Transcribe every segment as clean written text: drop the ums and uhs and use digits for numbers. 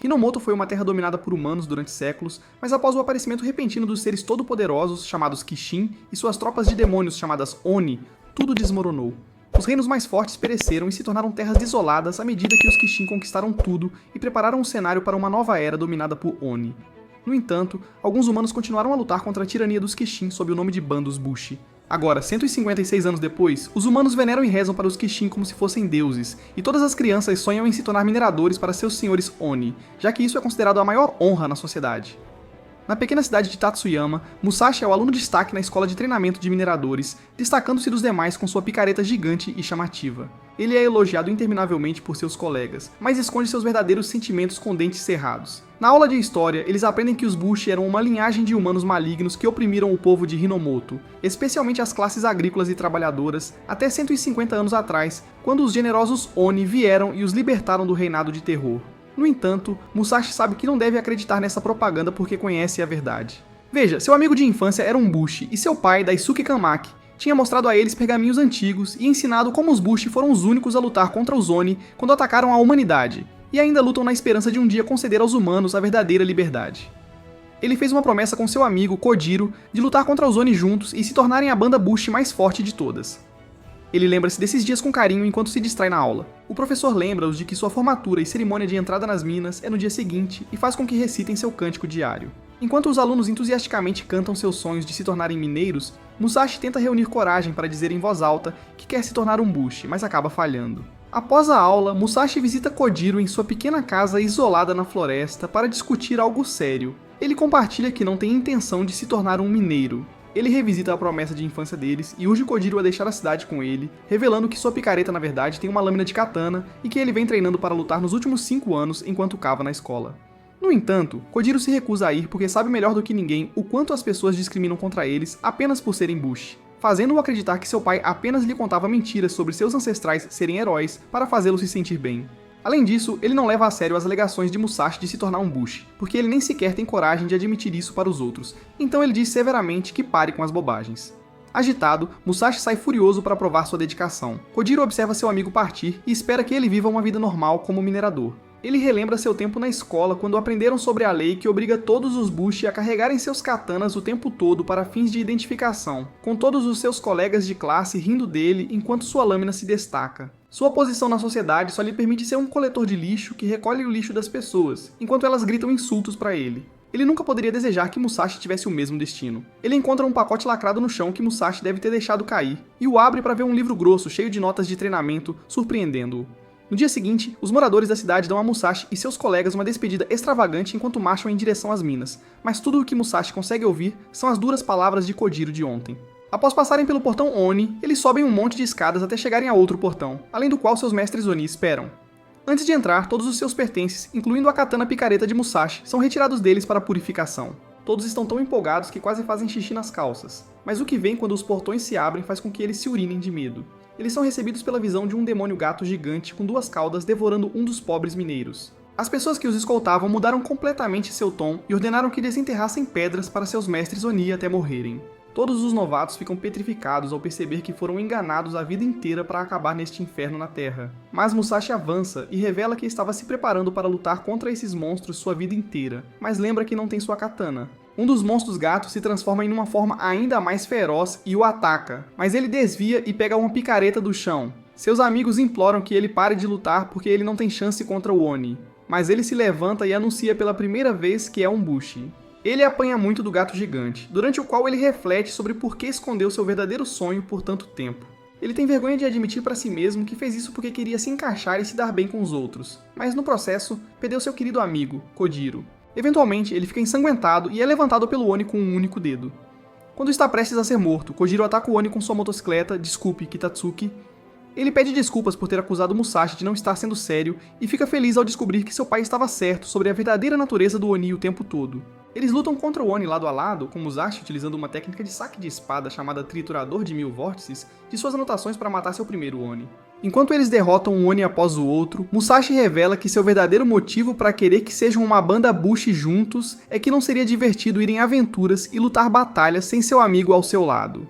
Hinomoto foi uma terra dominada por humanos durante séculos, mas após o aparecimento repentino dos seres todo-poderosos, chamados Kishin, e suas tropas de demônios chamadas Oni, tudo desmoronou. Os reinos mais fortes pereceram e se tornaram terras desoladas à medida que os Kishin conquistaram tudo e prepararam o cenário para uma nova era dominada por Oni. No entanto, alguns humanos continuaram a lutar contra a tirania dos Kishin sob o nome de Bandos Bushi. Agora, 156 anos depois, os humanos veneram e rezam para os Kishin como se fossem deuses, e todas as crianças sonham em se tornar mineradores para seus senhores Oni, já que isso é considerado a maior honra na sociedade. Na pequena cidade de Tatsuyama, Musashi é o aluno de destaque na escola de treinamento de mineradores, destacando-se dos demais com sua picareta gigante e chamativa. Ele é elogiado interminavelmente por seus colegas, mas esconde seus verdadeiros sentimentos com dentes cerrados. Na aula de história, eles aprendem que os Bushi eram uma linhagem de humanos malignos que oprimiram o povo de Hinomoto, especialmente as classes agrícolas e trabalhadoras, até 150 anos atrás, quando os generosos Oni vieram e os libertaram do reinado de terror. No entanto, Musashi sabe que não deve acreditar nessa propaganda porque conhece a verdade. Veja, seu amigo de infância era um Bushi, e seu pai, Daisuke Kamaki, tinha mostrado a eles pergaminhos antigos e ensinado como os Bushi foram os únicos a lutar contra os Oni quando atacaram a humanidade, e ainda lutam na esperança de um dia conceder aos humanos a verdadeira liberdade. Ele fez uma promessa com seu amigo, Kojiro, de lutar contra os Oni juntos e se tornarem a banda Bushi mais forte de todas. Ele lembra-se desses dias com carinho enquanto se distrai na aula. O professor lembra-os de que sua formatura e cerimônia de entrada nas minas é no dia seguinte e faz com que recitem seu cântico diário. Enquanto os alunos entusiasticamente cantam seus sonhos de se tornarem mineiros, Musashi tenta reunir coragem para dizer em voz alta que quer se tornar um Bushi, mas acaba falhando. Após a aula, Musashi visita Kojiro em sua pequena casa isolada na floresta para discutir algo sério. Ele compartilha que não tem intenção de se tornar um mineiro. Ele revisita a promessa de infância deles e urge Kojiro a deixar a cidade com ele, revelando que sua picareta na verdade tem uma lâmina de katana e que ele vem treinando para lutar nos últimos 5 anos enquanto cava na escola. No entanto, Kojiro se recusa a ir porque sabe melhor do que ninguém o quanto as pessoas discriminam contra eles apenas por serem Bushi, fazendo-o acreditar que seu pai apenas lhe contava mentiras sobre seus ancestrais serem heróis para fazê-lo se sentir bem. Além disso, ele não leva a sério as alegações de Musashi de se tornar um Bushi, porque ele nem sequer tem coragem de admitir isso para os outros, então ele diz severamente que pare com as bobagens. Agitado, Musashi sai furioso para provar sua dedicação. Kojiro observa seu amigo partir e espera que ele viva uma vida normal como minerador. Ele relembra seu tempo na escola quando aprenderam sobre a lei que obriga todos os Bushi a carregarem seus katanas o tempo todo para fins de identificação, com todos os seus colegas de classe rindo dele enquanto sua lâmina se destaca. Sua posição na sociedade só lhe permite ser um coletor de lixo que recolhe o lixo das pessoas, enquanto elas gritam insultos para ele. Ele nunca poderia desejar que Musashi tivesse o mesmo destino. Ele encontra um pacote lacrado no chão que Musashi deve ter deixado cair, e o abre para ver um livro grosso cheio de notas de treinamento, surpreendendo-o. No dia seguinte, os moradores da cidade dão a Musashi e seus colegas uma despedida extravagante enquanto marcham em direção às minas, mas tudo o que Musashi consegue ouvir são as duras palavras de Kojiro de ontem. Após passarem pelo portão Oni, eles sobem um monte de escadas até chegarem a outro portão, além do qual seus mestres Oni esperam. Antes de entrar, todos os seus pertences, incluindo a katana picareta de Musashi, são retirados deles para purificação. Todos estão tão empolgados que quase fazem xixi nas calças, mas o que vem quando os portões se abrem faz com que eles se urinem de medo. Eles são recebidos pela visão de um demônio gato gigante com 2 caudas devorando um dos pobres mineiros. As pessoas que os escoltavam mudaram completamente seu tom e ordenaram que desenterrassem pedras para seus mestres Oni até morrerem. Todos os novatos ficam petrificados ao perceber que foram enganados a vida inteira para acabar neste inferno na Terra. Mas Musashi avança e revela que estava se preparando para lutar contra esses monstros sua vida inteira, mas lembra que não tem sua katana. Um dos monstros gatos se transforma em uma forma ainda mais feroz e o ataca, mas ele desvia e pega uma picareta do chão. Seus amigos imploram que ele pare de lutar porque ele não tem chance contra o Oni, mas ele se levanta e anuncia pela primeira vez que é um Bushi. Ele apanha muito do gato gigante, durante o qual ele reflete sobre por que escondeu seu verdadeiro sonho por tanto tempo. Ele tem vergonha de admitir para si mesmo que fez isso porque queria se encaixar e se dar bem com os outros, mas no processo, perdeu seu querido amigo, Kojiro. Eventualmente, ele fica ensanguentado e é levantado pelo Oni com um único dedo. Quando está prestes a ser morto, Kojiro ataca o Oni com sua motocicleta, desculpe, Kitatsuki. Ele pede desculpas por ter acusado Musashi de não estar sendo sério e fica feliz ao descobrir que seu pai estava certo sobre a verdadeira natureza do Oni o tempo todo. Eles lutam contra o Oni lado a lado, com Musashi utilizando uma técnica de saque de espada chamada Triturador de 1000 Vórtices, de suas anotações para matar seu primeiro Oni. Enquanto eles derrotam um Oni após o outro, Musashi revela que seu verdadeiro motivo para querer que sejam uma banda Bushi juntos é que não seria divertido ir em aventuras e lutar batalhas sem seu amigo ao seu lado.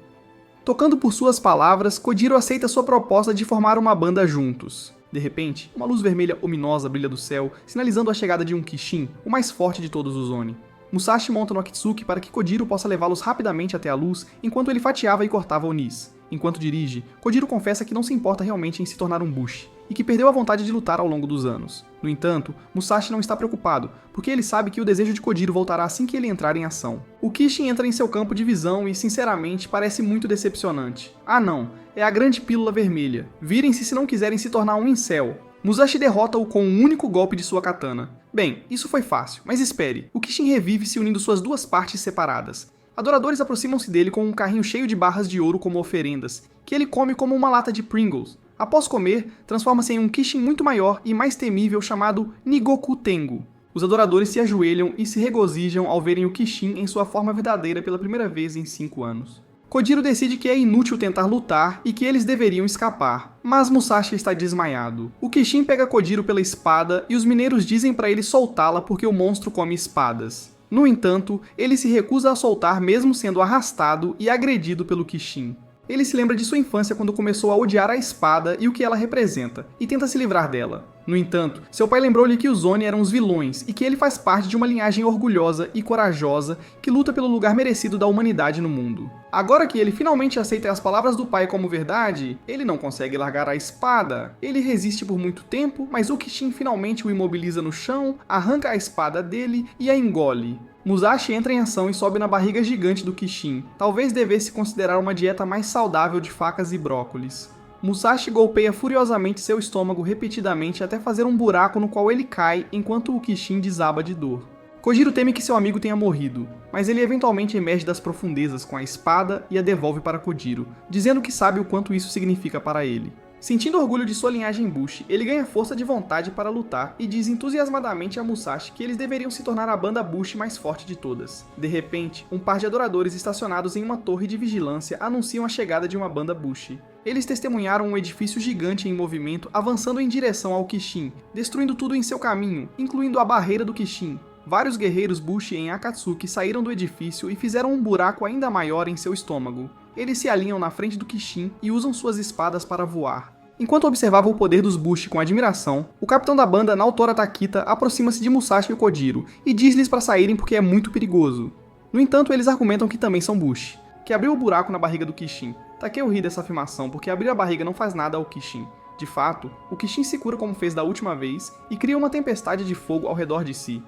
Tocando por suas palavras, Kojiro aceita sua proposta de formar uma banda juntos. De repente, uma luz vermelha ominosa brilha do céu, sinalizando a chegada de um Kishin, o mais forte de todos os Oni. Musashi monta no Akitsuki para que Kojiro possa levá-los rapidamente até a luz enquanto ele fatiava e cortava Onis. Enquanto dirige, Kojiro confessa que não se importa realmente em se tornar um Bushi, e que perdeu a vontade de lutar ao longo dos anos. No entanto, Musashi não está preocupado, porque ele sabe que o desejo de Kojiro voltará assim que ele entrar em ação. O Kishin entra em seu campo de visão e, sinceramente, parece muito decepcionante. Ah não, é a grande pílula vermelha. Virem-se se não quiserem se tornar um incel. Musashi derrota-o com um único golpe de sua katana. Bem, isso foi fácil, mas espere, o Kishin revive se unindo suas duas partes separadas. Adoradores aproximam-se dele com um carrinho cheio de barras de ouro como oferendas, que ele come como uma lata de Pringles. Após comer, transforma-se em um Kishin muito maior e mais temível chamado Nigoku Tengu. Os adoradores se ajoelham e se regozijam ao verem o Kishin em sua forma verdadeira pela primeira vez em 5 anos. Kojiro decide que é inútil tentar lutar e que eles deveriam escapar, mas Musashi está desmaiado. O Kishin pega Kojiro pela espada e os mineiros dizem para ele soltá-la porque o monstro come espadas. No entanto, ele se recusa a soltar mesmo sendo arrastado e agredido pelo Kishin. Ele se lembra de sua infância quando começou a odiar a espada e o que ela representa, e tenta se livrar dela. No entanto, seu pai lembrou-lhe que os Oni eram os vilões e que ele faz parte de uma linhagem orgulhosa e corajosa que luta pelo lugar merecido da humanidade no mundo. Agora que ele finalmente aceita as palavras do pai como verdade, ele não consegue largar a espada. Ele resiste por muito tempo, mas o Kishin finalmente o imobiliza no chão, arranca a espada dele e a engole. Musashi entra em ação e sobe na barriga gigante do Kishin. Talvez devesse considerar uma dieta mais saudável de facas e brócolis. Musashi golpeia furiosamente seu estômago repetidamente até fazer um buraco no qual ele cai enquanto o Kishin desaba de dor. Kojiro teme que seu amigo tenha morrido, mas ele eventualmente emerge das profundezas com a espada e a devolve para Kojiro, dizendo que sabe o quanto isso significa para ele. Sentindo orgulho de sua linhagem Bushi, ele ganha força de vontade para lutar e diz entusiasmadamente a Musashi que eles deveriam se tornar a banda Bushi mais forte de todas. De repente, um par de adoradores estacionados em uma torre de vigilância anunciam a chegada de uma banda Bushi. Eles testemunharam um edifício gigante em movimento avançando em direção ao Kishin, destruindo tudo em seu caminho, incluindo a barreira do Kishin. Vários guerreiros Bushi em Akatsuki saíram do edifício e fizeram um buraco ainda maior em seu estômago. Eles se alinham na frente do Kishin e usam suas espadas para voar. Enquanto observava o poder dos Bushi com admiração, o capitão da banda, Naotora Takita, aproxima-se de Musashi e Kojiro e diz-lhes para saírem porque é muito perigoso. No entanto, eles argumentam que também são Bushi, que abriu o buraco na barriga do Kishin. Takeo ri dessa afirmação porque abrir a barriga não faz nada ao Kishin. De fato, o Kishin se cura como fez da última vez e cria uma tempestade de fogo ao redor de si.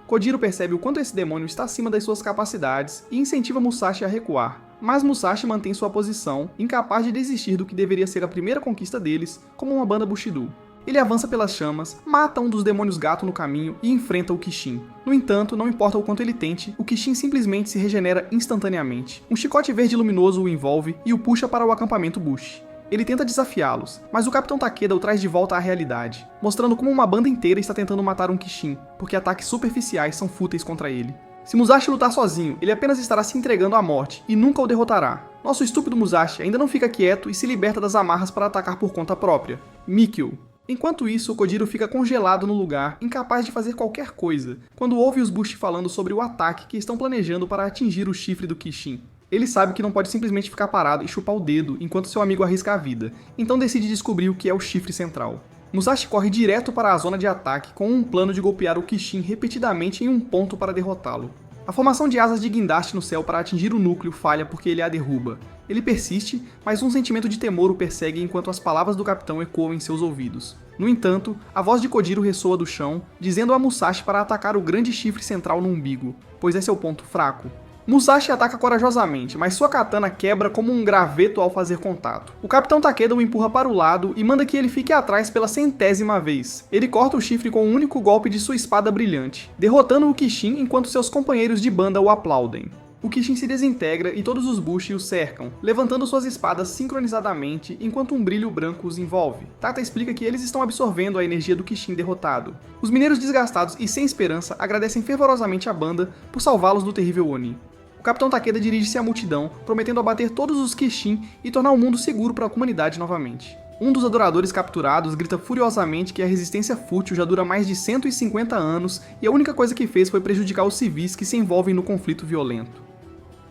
Kojiro percebe o quanto esse demônio está acima das suas capacidades e incentiva Musashi a recuar. Mas Musashi mantém sua posição, incapaz de desistir do que deveria ser a primeira conquista deles, como uma banda Bushido. Ele avança pelas chamas, mata um dos demônios gato no caminho e enfrenta o Kishin. No entanto, não importa o quanto ele tente, o Kishin simplesmente se regenera instantaneamente. Um chicote verde luminoso o envolve e o puxa para o acampamento Bushi. Ele tenta desafiá-los, mas o Capitão Takeda o traz de volta à realidade, mostrando como uma banda inteira está tentando matar um Kishin, porque ataques superficiais são fúteis contra ele. Se Musashi lutar sozinho, ele apenas estará se entregando à morte e nunca o derrotará. Nosso estúpido Musashi ainda não fica quieto e se liberta das amarras para atacar por conta própria. Mikio. Enquanto isso, Kojiro fica congelado no lugar, incapaz de fazer qualquer coisa, quando ouve os Bushi falando sobre o ataque que estão planejando para atingir o chifre do Kishin. Ele sabe que não pode simplesmente ficar parado e chupar o dedo enquanto seu amigo arrisca a vida, então decide descobrir o que é o chifre central. Musashi corre direto para a zona de ataque com um plano de golpear o Kishin repetidamente em um ponto para derrotá-lo. A formação de asas de guindaste no céu para atingir o núcleo falha porque ele a derruba. Ele persiste, mas um sentimento de temor o persegue enquanto as palavras do capitão ecoam em seus ouvidos. No entanto, a voz de Kojiro ressoa do chão, dizendo a Musashi para atacar o grande chifre central no umbigo, pois é seu ponto fraco. Musashi ataca corajosamente, mas sua katana quebra como um graveto ao fazer contato. O Capitão Takeda o empurra para o lado e manda que ele fique atrás pela 100ª vez. Ele corta o chifre com um único golpe de sua espada brilhante, derrotando o Kishin enquanto seus companheiros de banda o aplaudem. O Kishin se desintegra e todos os Bushi o cercam, levantando suas espadas sincronizadamente enquanto um brilho branco os envolve. Tata explica que eles estão absorvendo a energia do Kishin derrotado. Os mineiros desgastados e sem esperança agradecem fervorosamente a banda por salvá-los do terrível Oni. O Capitão Takeda dirige-se à multidão, prometendo abater todos os Kishin e tornar o mundo seguro para a comunidade novamente. Um dos adoradores capturados grita furiosamente que a resistência fútil já dura mais de 150 anos e a única coisa que fez foi prejudicar os civis que se envolvem no conflito violento.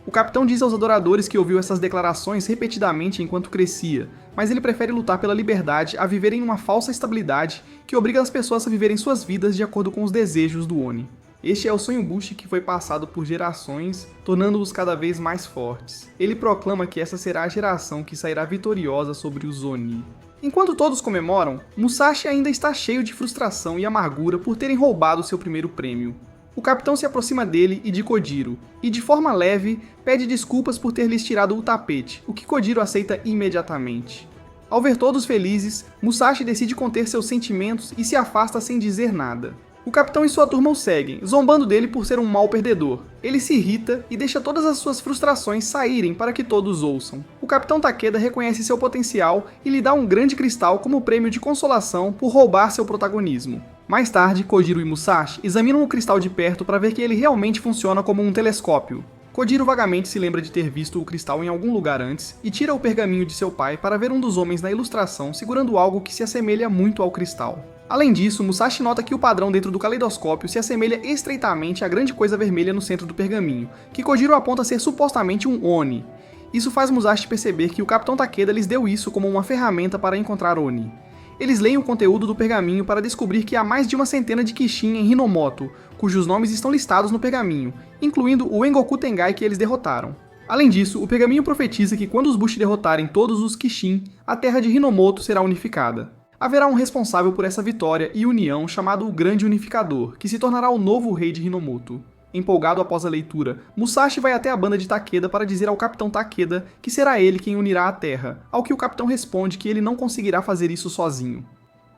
O capitão diz aos adoradores que ouviu essas declarações repetidamente enquanto crescia, mas ele prefere lutar pela liberdade a viver em uma falsa estabilidade que obriga as pessoas a viverem suas vidas de acordo com os desejos do Oni. Este é o sonho Bushi que foi passado por gerações, tornando-os cada vez mais fortes. Ele proclama que essa será a geração que sairá vitoriosa sobre os Oni. Enquanto todos comemoram, Musashi ainda está cheio de frustração e amargura por terem roubado seu primeiro prêmio. O capitão se aproxima dele e de Kojiro, e de forma leve, pede desculpas por ter lhes tirado o tapete, o que Kojiro aceita imediatamente. Ao ver todos felizes, Musashi decide conter seus sentimentos e se afasta sem dizer nada. O capitão e sua turma o seguem, zombando dele por ser um mau perdedor. Ele se irrita e deixa todas as suas frustrações saírem para que todos ouçam. O capitão Takeda reconhece seu potencial e lhe dá um grande cristal como prêmio de consolação por roubar seu protagonismo. Mais tarde, Kojiro e Musashi examinam o cristal de perto para ver que ele realmente funciona como um telescópio. Kojiro vagamente se lembra de ter visto o cristal em algum lugar antes e tira o pergaminho de seu pai para ver um dos homens na ilustração segurando algo que se assemelha muito ao cristal. Além disso, Musashi nota que o padrão dentro do caleidoscópio se assemelha estreitamente à grande coisa vermelha no centro do pergaminho, que Kojiro aponta ser supostamente um Oni. Isso faz Musashi perceber que o Capitão Takeda lhes deu isso como uma ferramenta para encontrar Oni. Eles leem o conteúdo do pergaminho para descobrir que há mais de uma centena de Kishin em Hinomoto, cujos nomes estão listados no pergaminho, incluindo o Engoku Tengai que eles derrotaram. Além disso, o pergaminho profetiza que quando os Bushi derrotarem todos os Kishin, a terra de Hinomoto será unificada. Haverá um responsável por essa vitória e união chamado o Grande Unificador, que se tornará o novo rei de Hinomoto. Empolgado após a leitura, Musashi vai até a banda de Takeda para dizer ao Capitão Takeda que será ele quem unirá a Terra, ao que o Capitão responde que ele não conseguirá fazer isso sozinho.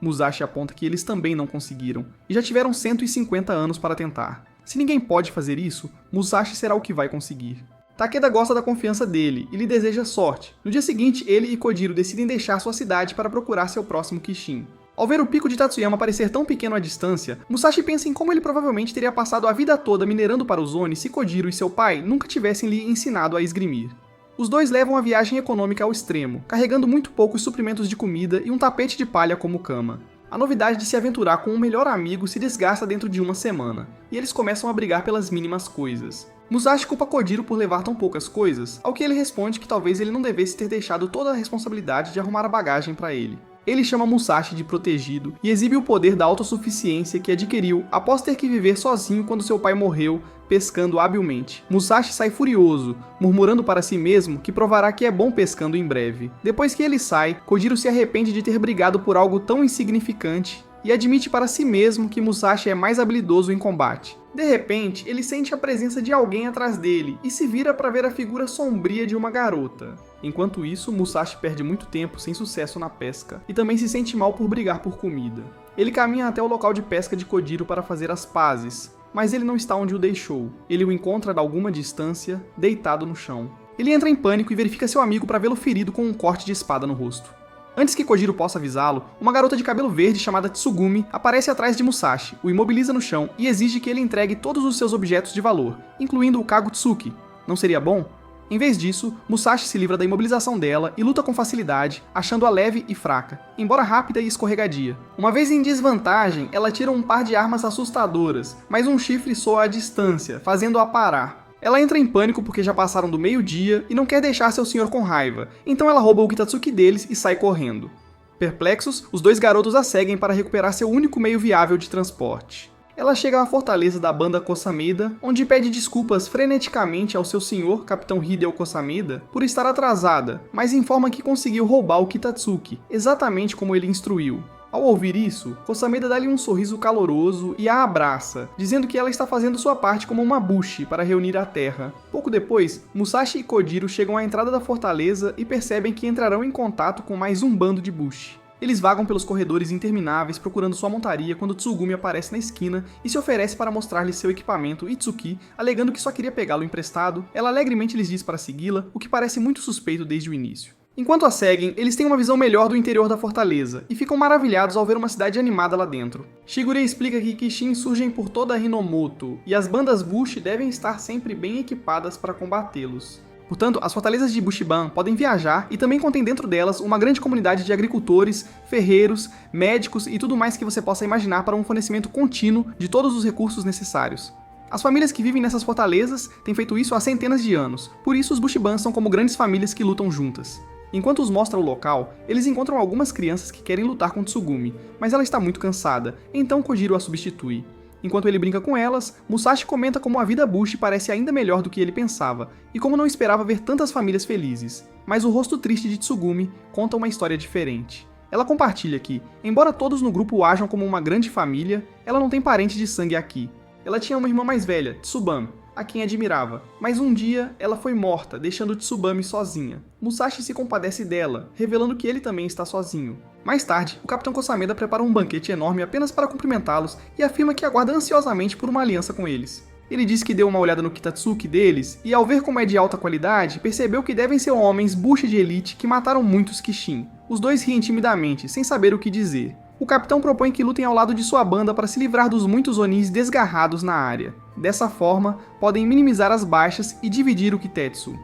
Musashi aponta que eles também não conseguiram, e já tiveram 150 anos para tentar. Se ninguém pode fazer isso, Musashi será o que vai conseguir. Takeda gosta da confiança dele e lhe deseja sorte. No dia seguinte, ele e Kojiro decidem deixar sua cidade para procurar seu próximo Kishin. Ao ver o pico de Tatsuyama parecer tão pequeno à distância, Musashi pensa em como ele provavelmente teria passado a vida toda minerando para os Oni se Kojiro e seu pai nunca tivessem lhe ensinado a esgrimir. Os dois levam a viagem econômica ao extremo, carregando muito poucos suprimentos de comida e um tapete de palha como cama. A novidade de se aventurar com um melhor amigo se desgasta dentro de uma semana, e eles começam a brigar pelas mínimas coisas. Musashi culpa Kojiro por levar tão poucas coisas, ao que ele responde que talvez ele não devesse ter deixado toda a responsabilidade de arrumar a bagagem para ele. Ele chama Musashi de protegido e exibe o poder da autossuficiência que adquiriu após ter que viver sozinho quando seu pai morreu, pescando habilmente. Musashi sai furioso, murmurando para si mesmo que provará que é bom pescando em breve. Depois que ele sai, Kojiro se arrepende de ter brigado por algo tão insignificante e admite para si mesmo que Musashi é mais habilidoso em combate. De repente, ele sente a presença de alguém atrás dele e se vira para ver a figura sombria de uma garota. Enquanto isso, Musashi perde muito tempo sem sucesso na pesca e também se sente mal por brigar por comida. Ele caminha até o local de pesca de Kojiro para fazer as pazes, mas ele não está onde o deixou. Ele o encontra a alguma distância, deitado no chão. Ele entra em pânico e verifica seu amigo para vê-lo ferido com um corte de espada no rosto. Antes que Kojiro possa avisá-lo, uma garota de cabelo verde chamada Tsugumi aparece atrás de Musashi, o imobiliza no chão e exige que ele entregue todos os seus objetos de valor, incluindo o Kagutsuki. Não seria bom? Em vez disso, Musashi se livra da imobilização dela e luta com facilidade, achando-a leve e fraca, embora rápida e escorregadia. Uma vez em desvantagem, ela tira um par de armas assustadoras, mas um chifre soa à distância, fazendo-a parar. Ela entra em pânico porque já passaram do meio-dia e não quer deixar seu senhor com raiva, então ela rouba o Kitatsuki deles e sai correndo. Perplexos, os dois garotos a seguem para recuperar seu único meio viável de transporte. Ela chega à fortaleza da banda Kosamida, onde pede desculpas freneticamente ao seu senhor, Capitão Hideo Kosamida, por estar atrasada, mas informa que conseguiu roubar o Kitatsuki, exatamente como ele instruiu. Ao ouvir isso, Kosamida dá-lhe um sorriso caloroso e a abraça, dizendo que ela está fazendo sua parte como uma Bushi para reunir a terra. Pouco depois, Musashi e Kojiro chegam à entrada da fortaleza e percebem que entrarão em contato com mais um bando de Bushi. Eles vagam pelos corredores intermináveis procurando sua montaria quando Tsugumi aparece na esquina e se oferece para mostrar-lhes seu equipamento Itsuki, alegando que só queria pegá-lo emprestado. Ela alegremente lhes diz para segui-la, o que parece muito suspeito desde o início. Enquanto a seguem, eles têm uma visão melhor do interior da fortaleza e ficam maravilhados ao ver uma cidade animada lá dentro. Shigure explica que Kishin surgem por toda Hinomoto e as bandas Bushi devem estar sempre bem equipadas para combatê-los. Portanto, as fortalezas de Bushiban podem viajar e também contém dentro delas uma grande comunidade de agricultores, ferreiros, médicos e tudo mais que você possa imaginar para um fornecimento contínuo de todos os recursos necessários. As famílias que vivem nessas fortalezas têm feito isso há centenas de anos, por isso os Bushibans são como grandes famílias que lutam juntas. Enquanto os mostra o local, eles encontram algumas crianças que querem lutar com Tsugumi, mas ela está muito cansada, então Kojiro a substitui. Enquanto ele brinca com elas, Musashi comenta como a vida Bushi parece ainda melhor do que ele pensava, e como não esperava ver tantas famílias felizes. Mas o rosto triste de Tsugumi conta uma história diferente. Ela compartilha que, embora todos no grupo ajam como uma grande família, ela não tem parente de sangue aqui. Ela tinha uma irmã mais velha, Tsubame, a quem admirava, mas um dia ela foi morta, deixando Tsubame sozinha. Musashi se compadece dela, revelando que ele também está sozinho. Mais tarde, o Capitão Kosameda prepara um banquete enorme apenas para cumprimentá-los e afirma que aguarda ansiosamente por uma aliança com eles. Ele diz que deu uma olhada no Kitatsuki deles e, ao ver como é de alta qualidade, percebeu que devem ser homens Bushi de elite que mataram muitos Kishin. Os dois riem timidamente, sem saber o que dizer. O capitão propõe que lutem ao lado de sua banda para se livrar dos muitos Onis desgarrados na área. Dessa forma, podem minimizar as baixas e dividir o Kitetsu.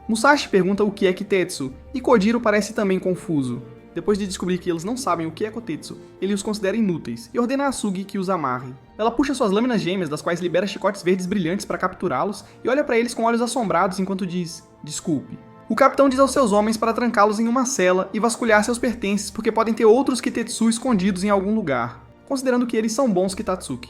Musashi pergunta o que é Kitetsu, e Kojiro parece também confuso. Depois de descobrir que eles não sabem o que é Kotetsu, ele os considera inúteis e ordena a Sugi que os amarre. Ela puxa suas lâminas gêmeas, das quais libera chicotes verdes brilhantes para capturá-los, e olha para eles com olhos assombrados enquanto diz: "Desculpe". O capitão diz aos seus homens para trancá-los em uma cela e vasculhar seus pertences porque podem ter outros Kitetsu escondidos em algum lugar, considerando que eles são bons Kitatsuki.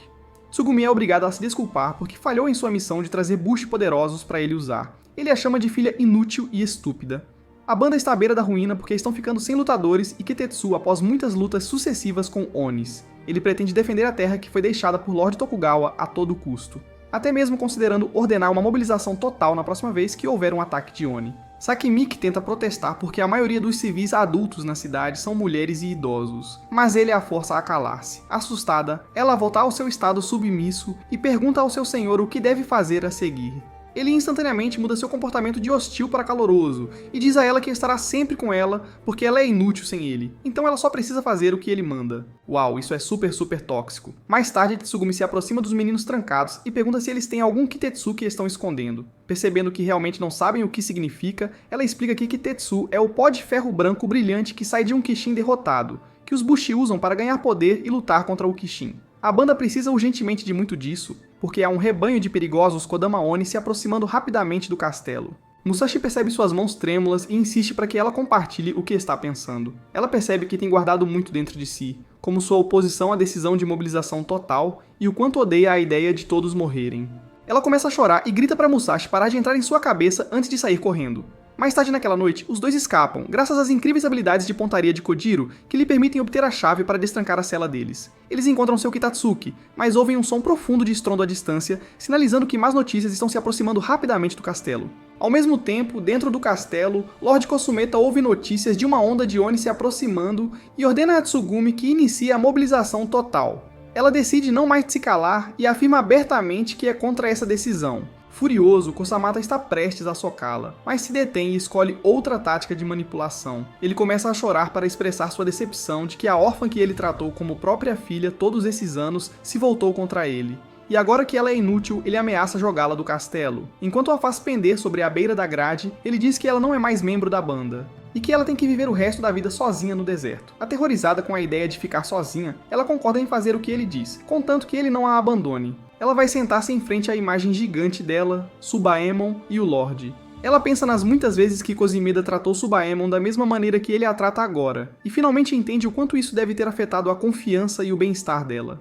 Tsugumi é obrigado a se desculpar porque falhou em sua missão de trazer Bushi poderosos para ele usar. Ele a chama de filha inútil e estúpida. A banda está à beira da ruína porque estão ficando sem lutadores e Kitetsu após muitas lutas sucessivas com Onis. Ele pretende defender a terra que foi deixada por Lord Tokugawa a todo custo, até mesmo considerando ordenar uma mobilização total na próxima vez que houver um ataque de Oni. Sakimiki tenta protestar porque a maioria dos civis adultos na cidade são mulheres e idosos, mas ele a força a calar-se. Assustada, ela volta ao seu estado submisso e pergunta ao seu senhor o que deve fazer a seguir. Ele instantaneamente muda seu comportamento de hostil para caloroso e diz a ela que estará sempre com ela porque ela é inútil sem ele, então ela só precisa fazer o que ele manda. Uau, isso é super tóxico. Mais tarde, Tsugumi se aproxima dos meninos trancados e pergunta se eles têm algum Kitetsu que estão escondendo. Percebendo que realmente não sabem o que significa, ela explica que Kitetsu é o pó de ferro branco brilhante que sai de um Kishin derrotado, que os Bushi usam para ganhar poder e lutar contra o Kishin. A banda precisa urgentemente de muito disso, porque há um rebanho de perigosos Kodama Oni se aproximando rapidamente do castelo. Musashi percebe suas mãos trêmulas e insiste para que ela compartilhe o que está pensando. Ela percebe que tem guardado muito dentro de si, como sua oposição à decisão de mobilização total e o quanto odeia a ideia de todos morrerem. Ela começa a chorar e grita para Musashi parar de entrar em sua cabeça antes de sair correndo. Mais tarde naquela noite, os dois escapam, graças às incríveis habilidades de pontaria de Kojiro, que lhe permitem obter a chave para destrancar a cela deles. Eles encontram seu Kitatsuki, mas ouvem um som profundo de estrondo à distância, sinalizando que más notícias estão se aproximando rapidamente do castelo. Ao mesmo tempo, dentro do castelo, Lord Kosumeta ouve notícias de uma onda de Oni se aproximando e ordena a Tsugumi que inicie a mobilização total. Ela decide não mais se calar e afirma abertamente que é contra essa decisão. Furioso, Kosamata está prestes a socá-la, mas se detém e escolhe outra tática de manipulação. Ele começa a chorar para expressar sua decepção de que a órfã que ele tratou como própria filha todos esses anos se voltou contra ele. E agora que ela é inútil, ele ameaça jogá-la do castelo. Enquanto a faz pender sobre a beira da grade, ele diz que ela não é mais membro da banda, e que ela tem que viver o resto da vida sozinha no deserto. Aterrorizada com a ideia de ficar sozinha, ela concorda em fazer o que ele diz, contanto que ele não a abandone. Ela vai sentar-se em frente à imagem gigante dela, Tsubaemon e o Lorde. Ela pensa nas muitas vezes que Kosameda tratou Tsubaemon da mesma maneira que ele a trata agora, e finalmente entende o quanto isso deve ter afetado a confiança e o bem-estar dela.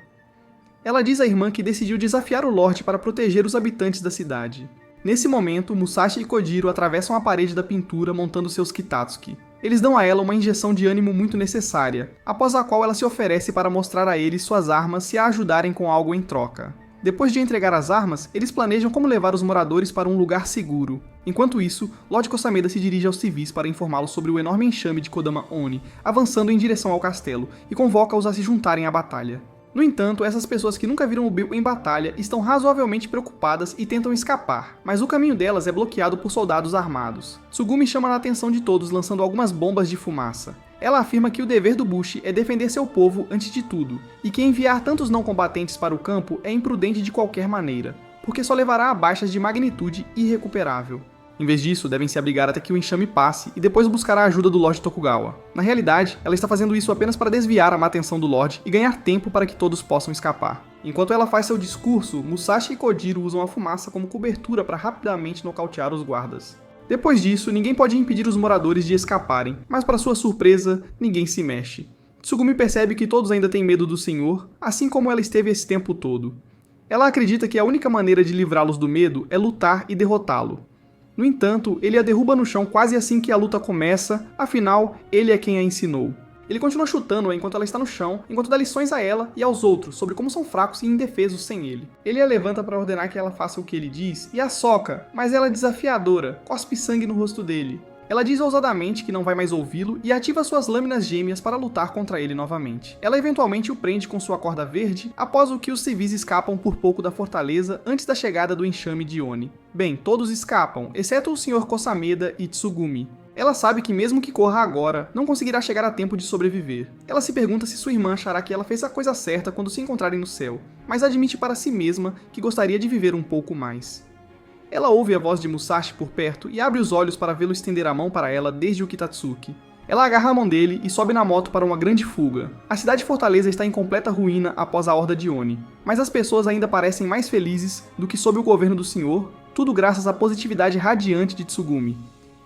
Ela diz à irmã que decidiu desafiar o Lorde para proteger os habitantes da cidade. Nesse momento, Musashi e Kojiro atravessam a parede da pintura montando seus Kitatsuki. Eles dão a ela uma injeção de ânimo muito necessária, após a qual ela se oferece para mostrar a eles suas armas se a ajudarem com algo em troca. Depois de entregar as armas, eles planejam como levar os moradores para um lugar seguro. Enquanto isso, Lord Kosameda se dirige aos civis para informá-los sobre o enorme enxame de Kodama Oni, avançando em direção ao castelo, e convoca-os a se juntarem à batalha. No entanto, essas pessoas que nunca viram o Bill em batalha estão razoavelmente preocupadas e tentam escapar, mas o caminho delas é bloqueado por soldados armados. Tsugumi chama a atenção de todos lançando algumas bombas de fumaça. Ela afirma que o dever do Bushi é defender seu povo antes de tudo, e que enviar tantos não combatentes para o campo é imprudente de qualquer maneira, porque só levará a baixas de magnitude irrecuperável. Em vez disso, devem se abrigar até que o enxame passe e depois buscar a ajuda do Lord Tokugawa. Na realidade, ela está fazendo isso apenas para desviar a má atenção do Lord e ganhar tempo para que todos possam escapar. Enquanto ela faz seu discurso, Musashi e Kojiro usam a fumaça como cobertura para rapidamente nocautear os guardas. Depois disso, ninguém pode impedir os moradores de escaparem, mas para sua surpresa, ninguém se mexe. Tsugumi percebe que todos ainda têm medo do senhor, assim como ela esteve esse tempo todo. Ela acredita que a única maneira de livrá-los do medo é lutar e derrotá-lo. No entanto, ele a derruba no chão quase assim que a luta começa, afinal, ele é quem a ensinou. Ele continua chutando-a enquanto ela está no chão, enquanto dá lições a ela e aos outros sobre como são fracos e indefesos sem ele. Ele a levanta para ordenar que ela faça o que ele diz e a soca, mas ela é desafiadora, cospe sangue no rosto dele. Ela diz ousadamente que não vai mais ouvi-lo e ativa suas lâminas gêmeas para lutar contra ele novamente. Ela eventualmente o prende com sua corda verde, após o que os civis escapam por pouco da fortaleza antes da chegada do enxame de Oni. Bem, todos escapam, exceto o Sr. Kosameda e Tsugumi. Ela sabe que mesmo que corra agora, não conseguirá chegar a tempo de sobreviver. Ela se pergunta se sua irmã achará que ela fez a coisa certa quando se encontrarem no céu, mas admite para si mesma que gostaria de viver um pouco mais. Ela ouve a voz de Musashi por perto e abre os olhos para vê-lo estender a mão para ela desde o Kitatsuki. Ela agarra a mão dele e sobe na moto para uma grande fuga. A cidade fortaleza está em completa ruína após a horda de Oni, mas as pessoas ainda parecem mais felizes do que sob o governo do senhor, tudo graças à positividade radiante de Tsugumi.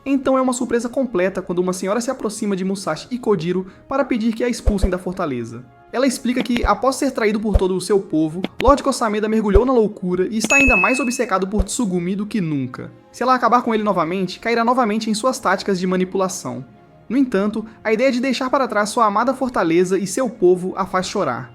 Então é uma surpresa completa quando uma senhora se aproxima de Musashi e Kojiro para pedir que a expulsem da fortaleza. Ela explica que, após ser traído por todo o seu povo, Lord Kosameda mergulhou na loucura e está ainda mais obcecado por Tsugumi do que nunca. Se ela acabar com ele novamente, cairá novamente em suas táticas de manipulação. No entanto, a ideia de deixar para trás sua amada fortaleza e seu povo a faz chorar.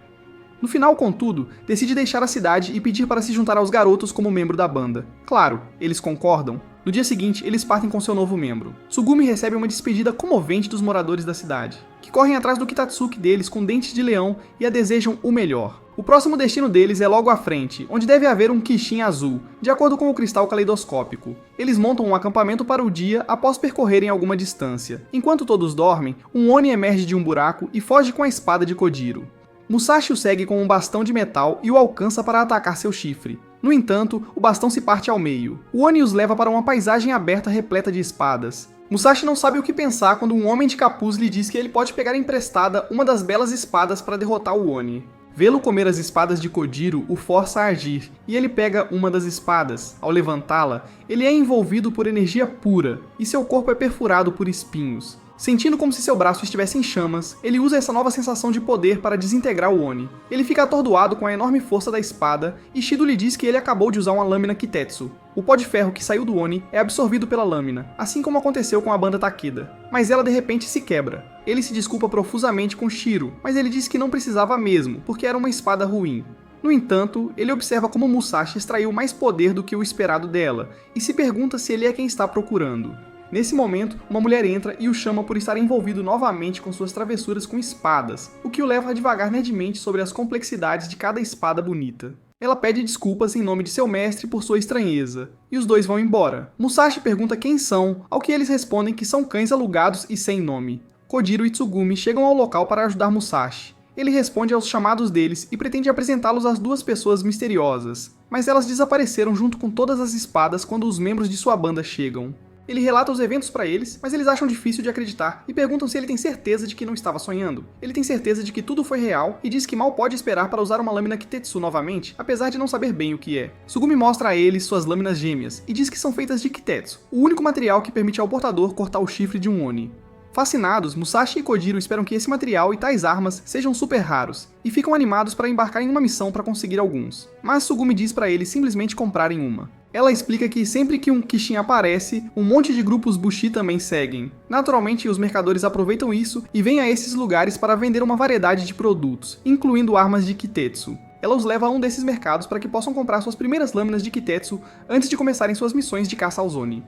No final, contudo, decide deixar a cidade e pedir para se juntar aos garotos como membro da banda. Claro, eles concordam. No dia seguinte, eles partem com seu novo membro. Tsugumi recebe uma despedida comovente dos moradores da cidade, que correm atrás do Kitatsuki deles com dentes de leão e a desejam o melhor. O próximo destino deles é logo à frente, onde deve haver um Kishin azul, de acordo com o cristal caleidoscópico. Eles montam um acampamento para o dia após percorrerem alguma distância. Enquanto todos dormem, um Oni emerge de um buraco e foge com a espada de Kojiro. Musashi o segue com um bastão de metal e o alcança para atacar seu chifre. No entanto, o bastão se parte ao meio. O Oni os leva para uma paisagem aberta repleta de espadas. Musashi não sabe o que pensar quando um homem de capuz lhe diz que ele pode pegar emprestada uma das belas espadas para derrotar o Oni. Vê-lo comer as espadas de Kojiro o força a agir, e ele pega uma das espadas. Ao levantá-la, ele é envolvido por energia pura, e seu corpo é perfurado por espinhos. Sentindo como se seu braço estivesse em chamas, ele usa essa nova sensação de poder para desintegrar o Oni. Ele fica atordoado com a enorme força da espada, e Shido lhe diz que ele acabou de usar uma lâmina Kitetsu. O pó de ferro que saiu do Oni é absorvido pela lâmina, assim como aconteceu com a banda Takeda. Mas ela de repente se quebra. Ele se desculpa profusamente com Shiro, mas ele diz que não precisava mesmo, porque era uma espada ruim. No entanto, ele observa como Musashi extraiu mais poder do que o esperado dela, e se pergunta se ele é quem está procurando. Nesse momento, uma mulher entra e o chama por estar envolvido novamente com suas travessuras com espadas, o que o leva a divagar nerdmente sobre as complexidades de cada espada bonita. Ela pede desculpas em nome de seu mestre por sua estranheza, e os dois vão embora. Musashi pergunta quem são, ao que eles respondem que são cães alugados e sem nome. Kojiro e Tsugumi chegam ao local para ajudar Musashi. Ele responde aos chamados deles e pretende apresentá-los às duas pessoas misteriosas, mas elas desapareceram junto com todas as espadas quando os membros de sua banda chegam. Ele relata os eventos para eles, mas eles acham difícil de acreditar e perguntam se ele tem certeza de que não estava sonhando. Ele tem certeza de que tudo foi real e diz que mal pode esperar para usar uma lâmina Kitetsu novamente, apesar de não saber bem o que é. Tsugumi mostra a eles suas lâminas gêmeas e diz que são feitas de Kitetsu, o único material que permite ao portador cortar o chifre de um Oni. Fascinados, Musashi e Kojiro esperam que esse material e tais armas sejam super raros, e ficam animados para embarcar em uma missão para conseguir alguns. Mas Tsugumi diz para eles simplesmente comprarem uma. Ela explica que sempre que um Kishin aparece, um monte de grupos Bushi também seguem. Naturalmente, os mercadores aproveitam isso e vêm a esses lugares para vender uma variedade de produtos, incluindo armas de Kitetsu. Ela os leva a um desses mercados para que possam comprar suas primeiras lâminas de Kitetsu antes de começarem suas missões de caça aos Oni.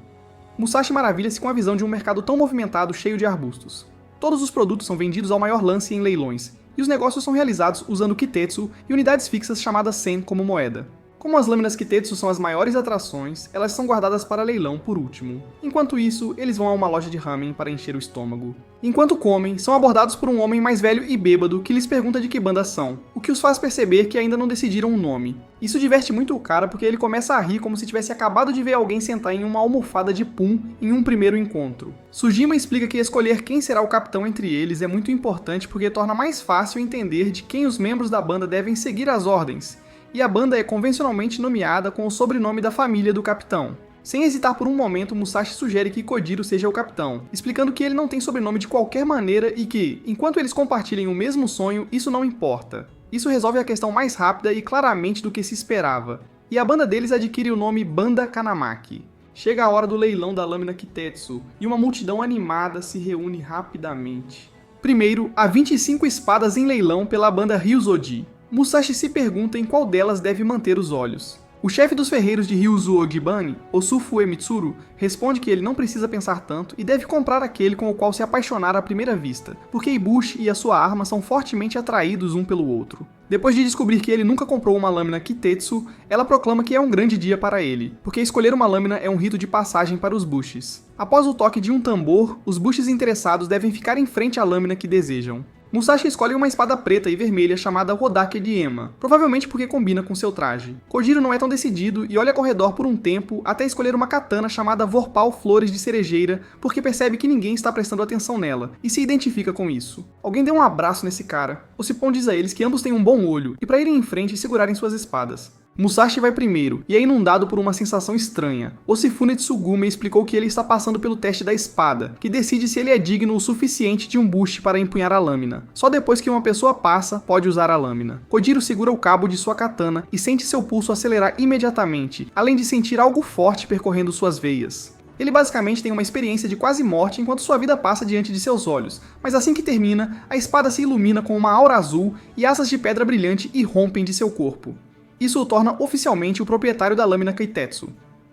Musashi maravilha-se com a visão de um mercado tão movimentado cheio de arbustos. Todos os produtos são vendidos ao maior lance em leilões, e os negócios são realizados usando Kitetsu e unidades fixas chamadas Sen como moeda. Como as lâminas Kitetsu são as maiores atrações, elas são guardadas para leilão por último. Enquanto isso, eles vão a uma loja de ramen para encher o estômago. Enquanto comem, são abordados por um homem mais velho e bêbado que lhes pergunta de que banda são, o que os faz perceber que ainda não decidiram um nome. Isso diverte muito o cara porque ele começa a rir como se tivesse acabado de ver alguém sentar em uma almofada de pum em um primeiro encontro. Sujima explica que escolher quem será o capitão entre eles é muito importante porque torna mais fácil entender de quem os membros da banda devem seguir as ordens, e a banda é convencionalmente nomeada com o sobrenome da família do capitão. Sem hesitar por um momento, Musashi sugere que Kojiro seja o capitão, explicando que ele não tem sobrenome de qualquer maneira e que, enquanto eles compartilhem o mesmo sonho, isso não importa. Isso resolve a questão mais rápida e claramente do que se esperava, e a banda deles adquire o nome Banda Kanamaki. Chega a hora do leilão da lâmina Kitetsu, e uma multidão animada se reúne rapidamente. Primeiro, há 25 espadas em leilão pela banda Ryuzoji. Musashi se pergunta em qual delas deve manter os olhos. O chefe dos ferreiros de Ryuzu Ojibane, Osufue Mitsuru, responde que ele não precisa pensar tanto e deve comprar aquele com o qual se apaixonar à primeira vista, porque Ibushi e a sua arma são fortemente atraídos um pelo outro. Depois de descobrir que ele nunca comprou uma lâmina Kitetsu, ela proclama que é um grande dia para ele, porque escolher uma lâmina é um rito de passagem para os bushes. Após o toque de um tambor, os bushes interessados devem ficar em frente à lâmina que desejam. Musashi escolhe uma espada preta e vermelha chamada Rodake de Ema, provavelmente porque combina com seu traje. Kojiro não é tão decidido e olha ao redor por um tempo até escolher uma katana chamada Vorpal Flores de Cerejeira, porque percebe que ninguém está prestando atenção nela, e se identifica com isso. Alguém dê um abraço nesse cara. Ossipon diz a eles que ambos têm um bom olho, e para irem em frente e segurarem suas espadas. Musashi vai primeiro, e é inundado por uma sensação estranha. Osifune Tsugume explicou que ele está passando pelo teste da espada, que decide se ele é digno o suficiente de um bushi para empunhar a lâmina. Só depois que uma pessoa passa, pode usar a lâmina. Kojiro segura o cabo de sua katana e sente seu pulso acelerar imediatamente, além de sentir algo forte percorrendo suas veias. Ele basicamente tem uma experiência de quase morte enquanto sua vida passa diante de seus olhos, mas assim que termina, a espada se ilumina com uma aura azul e asas de pedra brilhante irrompem de seu corpo. Isso o torna oficialmente o proprietário da lâmina Keitetsu.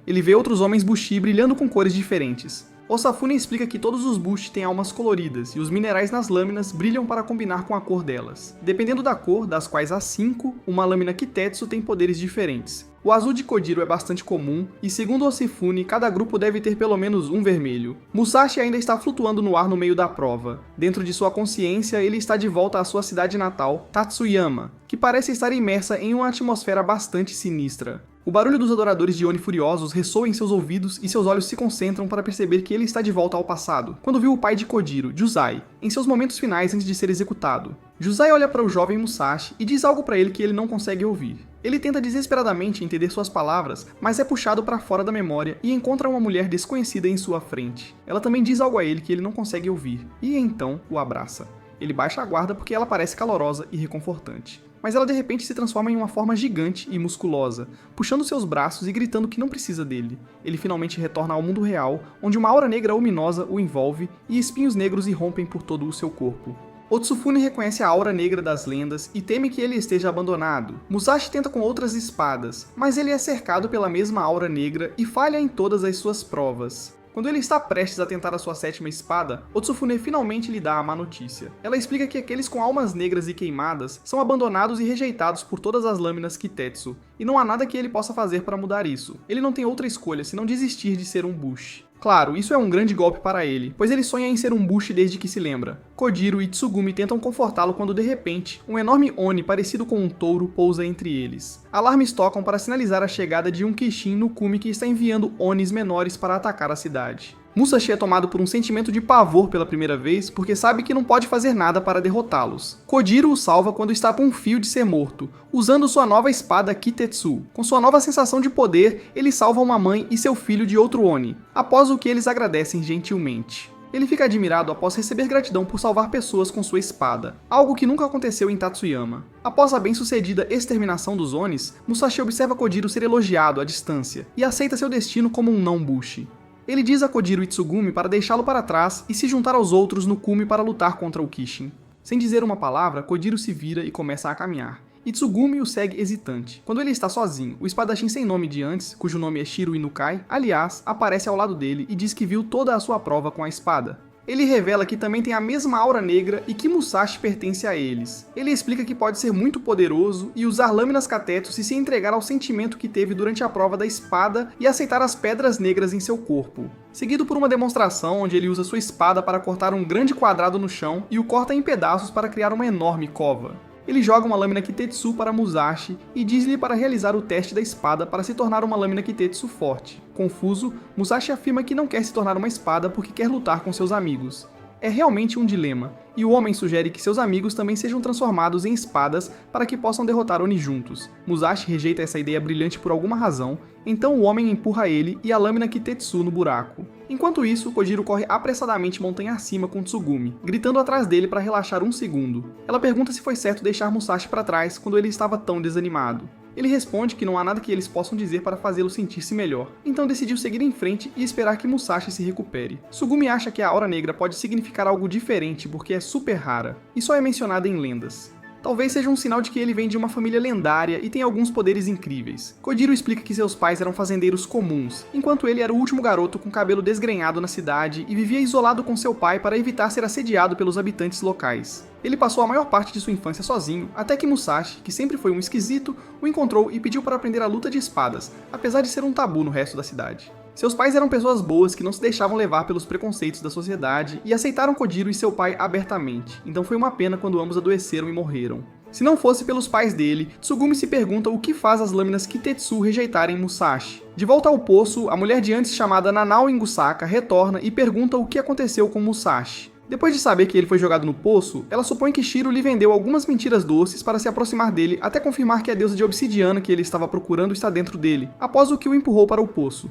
Ele vê outros homens bushi brilhando com cores diferentes. Osafune explica que todos os bushi têm almas coloridas e os minerais nas lâminas brilham para combinar com a cor delas. Dependendo da cor, das quais há 5, uma lâmina Kitetsu tem poderes diferentes. O azul de Kojiro é bastante comum, e segundo Osifune, cada grupo deve ter pelo menos um vermelho. Musashi ainda está flutuando no ar no meio da prova. Dentro de sua consciência, ele está de volta à sua cidade natal, Tatsuyama, que parece estar imersa em uma atmosfera bastante sinistra. O barulho dos adoradores de Oni furiosos ressoa em seus ouvidos e seus olhos se concentram para perceber que ele está de volta ao passado, quando viu o pai de Kojiro, Juzai, em seus momentos finais antes de ser executado. Juzai olha para o jovem Musashi e diz algo para ele que ele não consegue ouvir. Ele tenta desesperadamente entender suas palavras, mas é puxado para fora da memória e encontra uma mulher desconhecida em sua frente. Ela também diz algo a ele que ele não consegue ouvir, e então o abraça. Ele baixa a guarda porque ela parece calorosa e reconfortante. Mas ela de repente se transforma em uma forma gigante e musculosa, puxando seus braços e gritando que não precisa dele. Ele finalmente retorna ao mundo real, onde uma aura negra luminosa o envolve e espinhos negros irrompem por todo o seu corpo. Otsufune reconhece a aura negra das lendas e teme que ele esteja abandonado. Musashi tenta com outras espadas, mas ele é cercado pela mesma aura negra e falha em todas as suas provas. Quando ele está prestes a tentar a sua 7ª espada, Otsufune finalmente lhe dá a má notícia. Ela explica que aqueles com almas negras e queimadas são abandonados e rejeitados por todas as lâminas Kitetsu, e não há nada que ele possa fazer para mudar isso. Ele não tem outra escolha senão desistir de ser um bushi. Claro, isso é um grande golpe para ele, pois ele sonha em ser um bushi desde que se lembra. Kojiro e Tsugumi tentam confortá-lo quando de repente, um enorme Oni parecido com um touro pousa entre eles. Alarmes tocam para sinalizar a chegada de um Kishin no Kumi que está enviando Onis menores para atacar a cidade. Musashi é tomado por um sentimento de pavor pela primeira vez porque sabe que não pode fazer nada para derrotá-los. Kojiro o salva quando está por um fio de ser morto, usando sua nova espada Kitetsu. Com sua nova sensação de poder, ele salva uma mãe e seu filho de outro Oni, após o que eles agradecem gentilmente. Ele fica admirado após receber gratidão por salvar pessoas com sua espada, algo que nunca aconteceu em Tatsuyama. Após a bem-sucedida exterminação dos Onis, Musashi observa Kojiro ser elogiado à distância e aceita seu destino como um não-bushi. Ele diz a Kojiro e Tsugumi para deixá-lo para trás e se juntar aos outros no Kumi para lutar contra o Kishin. Sem dizer uma palavra, Kojiro se vira e começa a caminhar. E Tsugumi o segue hesitante. Quando ele está sozinho, o espadachim sem nome de antes, cujo nome é Shiro Inukai, aliás, aparece ao lado dele e diz que viu toda a sua prova com a espada. Ele revela que também tem a mesma aura negra e que Musashi pertence a eles. Ele explica que pode ser muito poderoso e usar lâminas Katetsu e se entregar ao sentimento que teve durante a prova da espada e aceitar as pedras negras em seu corpo. Seguido por uma demonstração onde ele usa sua espada para cortar um grande quadrado no chão e o corta em pedaços para criar uma enorme cova. Ele joga uma lâmina Kitetsu para Musashi e diz-lhe para realizar o teste da espada para se tornar uma lâmina Kitetsu forte. Confuso, Musashi afirma que não quer se tornar uma espada porque quer lutar com seus amigos. é realmente um dilema, e o homem sugere que seus amigos também sejam transformados em espadas para que possam derrotar Oni juntos. Musashi rejeita essa ideia brilhante por alguma razão, então o homem empurra ele e a lâmina Kitetsu no buraco. Enquanto isso, Kojiro corre apressadamente montanha acima com Tsugumi, gritando atrás dele para relaxar um segundo. Ela pergunta se foi certo deixar Musashi para trás quando ele estava tão desanimado. Ele responde que não há nada que eles possam dizer para fazê-lo sentir-se melhor, então decidiu seguir em frente e esperar que Musashi se recupere. Tsugumi acha que a Aura Negra pode significar algo diferente porque é super rara, e só é mencionada em lendas. Talvez seja um sinal de que ele vem de uma família lendária e tem alguns poderes incríveis. Kojiro explica que seus pais eram fazendeiros comuns, enquanto ele era o último garoto com cabelo desgrenhado na cidade e vivia isolado com seu pai para evitar ser assediado pelos habitantes locais. Ele passou a maior parte de sua infância sozinho, até que Musashi, que sempre foi um esquisito, o encontrou e pediu para aprender a luta de espadas, apesar de ser um tabu no resto da cidade. Seus pais eram pessoas boas que não se deixavam levar pelos preconceitos da sociedade e aceitaram Kojiro e seu pai abertamente, então foi uma pena quando ambos adoeceram e morreram. Se não fosse pelos pais dele, Tsugumi se pergunta o que faz as lâminas Kitetsu rejeitarem Musashi. De volta ao poço, a mulher de antes chamada Nanao Ingusaka retorna e pergunta o que aconteceu com Musashi. Depois de saber que ele foi jogado no poço, ela supõe que Shiro lhe vendeu algumas mentiras doces para se aproximar dele até confirmar que a deusa de obsidiana que ele estava procurando está dentro dele, após o que o empurrou para o poço.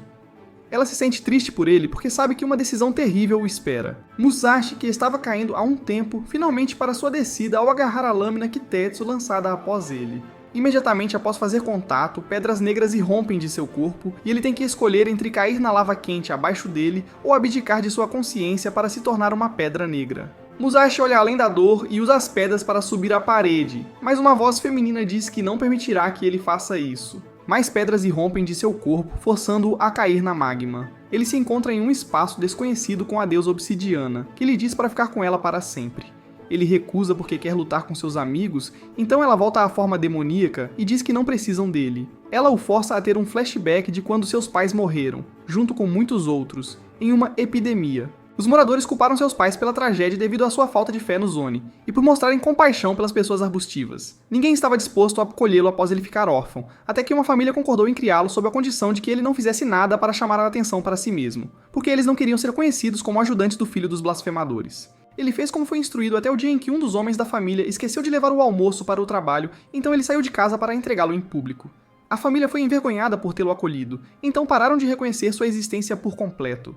Ela se sente triste por ele porque sabe que uma decisão terrível o espera. Musashi, que estava caindo há um tempo, finalmente para sua descida ao agarrar a lâmina Kitetsu lançada após ele. Imediatamente após fazer contato, pedras negras irrompem de seu corpo e ele tem que escolher entre cair na lava quente abaixo dele ou abdicar de sua consciência para se tornar uma pedra negra. Musashi olha além da dor e usa as pedras para subir a parede, mas uma voz feminina diz que não permitirá que ele faça isso. Mais pedras irrompem de seu corpo, forçando-o a cair na magma. Ele se encontra em um espaço desconhecido com a deusa obsidiana, que lhe diz para ficar com ela para sempre. Ele recusa porque quer lutar com seus amigos, então ela volta à forma demoníaca e diz que não precisam dele. Ela o força a ter um flashback de quando seus pais morreram, junto com muitos outros, em uma epidemia. Os moradores culparam seus pais pela tragédia devido à sua falta de fé nos Oni, e por mostrarem compaixão pelas pessoas arbustivas. Ninguém estava disposto a acolhê-lo após ele ficar órfão, até que uma família concordou em criá-lo sob a condição de que ele não fizesse nada para chamar a atenção para si mesmo, porque eles não queriam ser conhecidos como ajudantes do filho dos blasfemadores. Ele fez como foi instruído até o dia em que um dos homens da família esqueceu de levar o almoço para o trabalho, então ele saiu de casa para entregá-lo em público. A família foi envergonhada por tê-lo acolhido, então pararam de reconhecer sua existência por completo.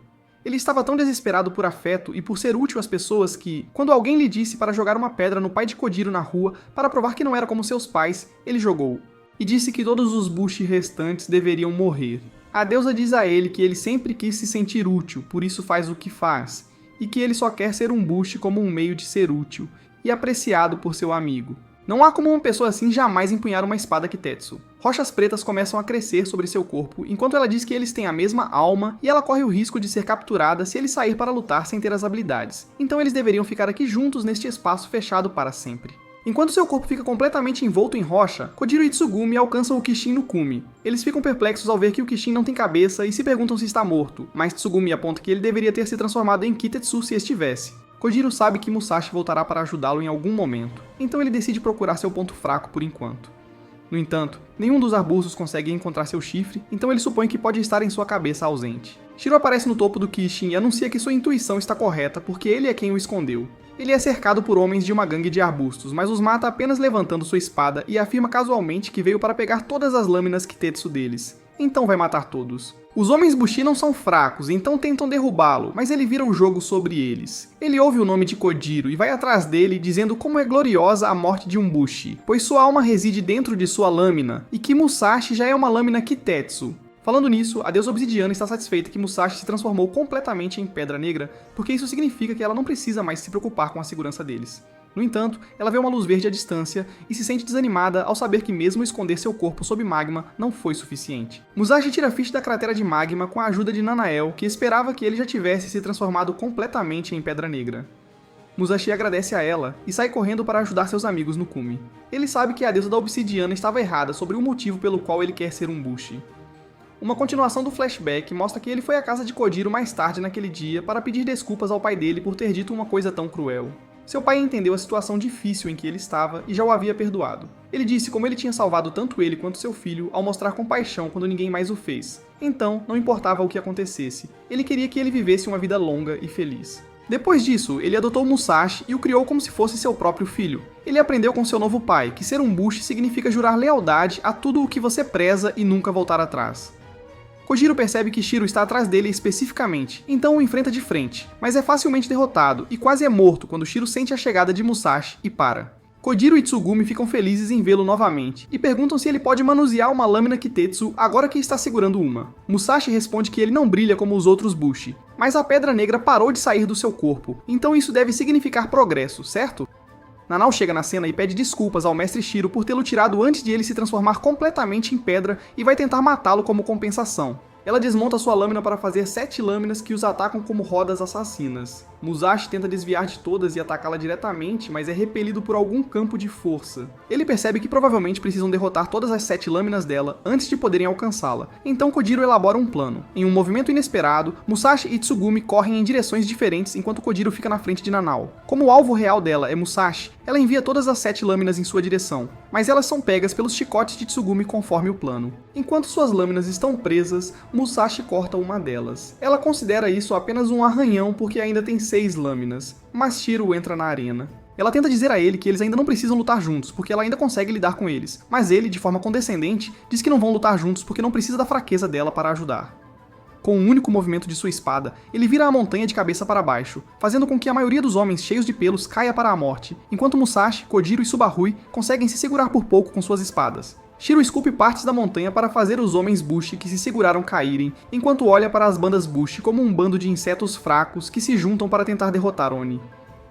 Ele estava tão desesperado por afeto e por ser útil às pessoas que, quando alguém lhe disse para jogar uma pedra no pai de Kojiro na rua para provar que não era como seus pais, ele jogou. E disse que todos os Bushi restantes deveriam morrer. A deusa diz a ele que ele sempre quis se sentir útil, por isso faz o que faz, e que ele só quer ser um Bushi como um meio de ser útil, e apreciado por seu amigo. Não há como uma pessoa assim jamais empunhar uma espada Kitetsu. Rochas pretas começam a crescer sobre seu corpo, enquanto ela diz que eles têm a mesma alma e ela corre o risco de ser capturada se ele sair para lutar sem ter as habilidades. Então eles deveriam ficar aqui juntos neste espaço fechado para sempre. Enquanto seu corpo fica completamente envolto em rocha, Kojiro e Tsugumi alcançam o Kishin no cume. Eles ficam perplexos ao ver que o Kishin não tem cabeça e se perguntam se está morto, mas Tsugumi aponta que ele deveria ter se transformado em Kitetsu se estivesse. Kojiro sabe que Musashi voltará para ajudá-lo em algum momento, então ele decide procurar seu ponto fraco por enquanto. No entanto, nenhum dos arbustos consegue encontrar seu chifre, então ele supõe que pode estar em sua cabeça ausente. Shiro aparece no topo do Kishin e anuncia que sua intuição está correta porque ele é quem o escondeu. Ele é cercado por homens de uma gangue de arbustos, mas os mata apenas levantando sua espada e afirma casualmente que veio para pegar todas as lâminas Kitetsu deles. Então vai matar todos. Os homens Bushi não são fracos, então tentam derrubá-lo, mas ele vira o jogo sobre eles. Ele ouve o nome de Kojiro e vai atrás dele dizendo como é gloriosa a morte de um Bushi, pois sua alma reside dentro de sua lâmina, e que Musashi já é uma lâmina Kitetsu. Falando nisso, a deusa obsidiana está satisfeita que Musashi se transformou completamente em pedra negra, porque isso significa que ela não precisa mais se preocupar com a segurança deles. No entanto, ela vê uma luz verde à distância e se sente desanimada ao saber que mesmo esconder seu corpo sob magma não foi suficiente. Musashi tira Fish da cratera de magma com a ajuda de Nanael, que esperava que ele já tivesse se transformado completamente em pedra negra. Musashi agradece a ela e sai correndo para ajudar seus amigos no cume. Ele sabe que a deusa da obsidiana estava errada sobre o motivo pelo qual ele quer ser um Bushi. Uma continuação do flashback mostra que ele foi à casa de Kojiro mais tarde naquele dia para pedir desculpas ao pai dele por ter dito uma coisa tão cruel. Seu pai entendeu a situação difícil em que ele estava e já o havia perdoado. Ele disse como ele tinha salvado tanto ele quanto seu filho ao mostrar compaixão quando ninguém mais o fez. Então, não importava o que acontecesse, ele queria que ele vivesse uma vida longa e feliz. Depois disso, ele adotou Musashi e o criou como se fosse seu próprio filho. Ele aprendeu com seu novo pai que ser um Bushi significa jurar lealdade a tudo o que você preza e nunca voltar atrás. Kojiro percebe que Shiro está atrás dele especificamente, então o enfrenta de frente, mas é facilmente derrotado e quase é morto quando Shiro sente a chegada de Musashi e para. Kojiro e Tsugumi ficam felizes em vê-lo novamente e perguntam se ele pode manusear uma lâmina Kitetsu agora que está segurando uma. Musashi responde que ele não brilha como os outros Bushi, mas a pedra negra parou de sair do seu corpo, então isso deve significar progresso, certo? Nanao chega na cena e pede desculpas ao mestre Shiro por tê-lo tirado antes de ele se transformar completamente em pedra e vai tentar matá-lo como compensação. Ela desmonta sua lâmina para fazer 7 lâminas que os atacam como rodas assassinas. Musashi tenta desviar de todas e atacá-la diretamente, mas é repelido por algum campo de força. Ele percebe que provavelmente precisam derrotar todas as 7 lâminas dela antes de poderem alcançá-la, então Kojiro elabora um plano. Em um movimento inesperado, Musashi e Tsugumi correm em direções diferentes enquanto Kojiro fica na frente de Nanao. Como o alvo real dela é Musashi, ela envia todas as 7 lâminas em sua direção, mas elas são pegas pelos chicotes de Tsugumi conforme o plano. Enquanto suas lâminas estão presas, Musashi corta uma delas. Ela considera isso apenas um arranhão porque ainda tem 6 lâminas, mas Shiro entra na arena. Ela tenta dizer a ele que eles ainda não precisam lutar juntos, porque ela ainda consegue lidar com eles, mas ele, de forma condescendente, diz que não vão lutar juntos porque não precisa da fraqueza dela para ajudar. Com um único movimento de sua espada, ele vira a montanha de cabeça para baixo, fazendo com que a maioria dos homens cheios de pelos caia para a morte, enquanto Musashi, Kojiro e Subarui conseguem se segurar por pouco com suas espadas. Shiro esculpe partes da montanha para fazer os homens Bushi que se seguraram caírem, enquanto olha para as bandas Bushi como um bando de insetos fracos que se juntam para tentar derrotar Oni.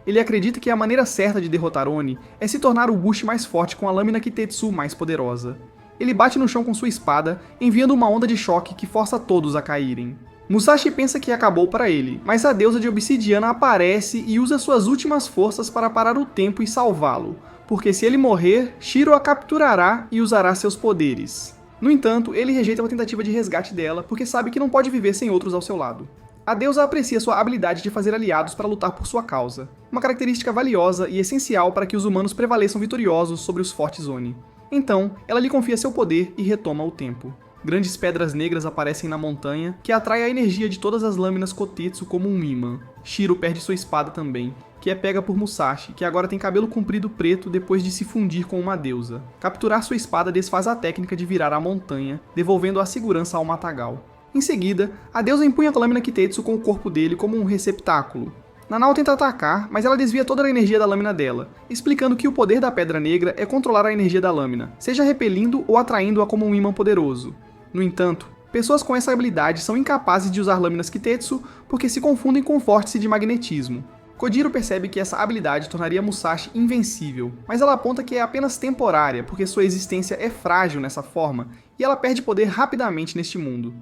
Ele acredita que a maneira certa de derrotar Oni é se tornar o Bushi mais forte com a lâmina Kitetsu mais poderosa. Ele bate no chão com sua espada, enviando uma onda de choque que força todos a caírem. Musashi pensa que acabou para ele, mas a deusa de obsidiana aparece e usa suas últimas forças para parar o tempo e salvá-lo, porque se ele morrer, Shiro a capturará e usará seus poderes. No entanto, ele rejeita uma tentativa de resgate dela, porque sabe que não pode viver sem outros ao seu lado. A deusa aprecia sua habilidade de fazer aliados para lutar por sua causa, uma característica valiosa e essencial para que os humanos prevaleçam vitoriosos sobre os fortes Oni. Então, ela lhe confia seu poder e retoma o tempo. Grandes pedras negras aparecem na montanha, que atrai a energia de todas as lâminas Kotetsu como um imã. Shiro perde sua espada também, que é pega por Musashi, que agora tem cabelo comprido preto depois de se fundir com uma deusa. Capturar sua espada desfaz a técnica de virar a montanha, devolvendo a segurança ao matagal. Em seguida, a deusa empunha a lâmina Kitetsu com o corpo dele como um receptáculo. Nanao tenta atacar, mas ela desvia toda a energia da lâmina dela, explicando que o poder da Pedra Negra é controlar a energia da lâmina, seja repelindo ou atraindo-a como um imã poderoso. No entanto, pessoas com essa habilidade são incapazes de usar lâminas Kitetsu porque se confundem com o vórtice de magnetismo. Kojiro percebe que essa habilidade tornaria Musashi invencível, mas ela aponta que é apenas temporária porque sua existência é frágil nessa forma e ela perde poder rapidamente neste mundo.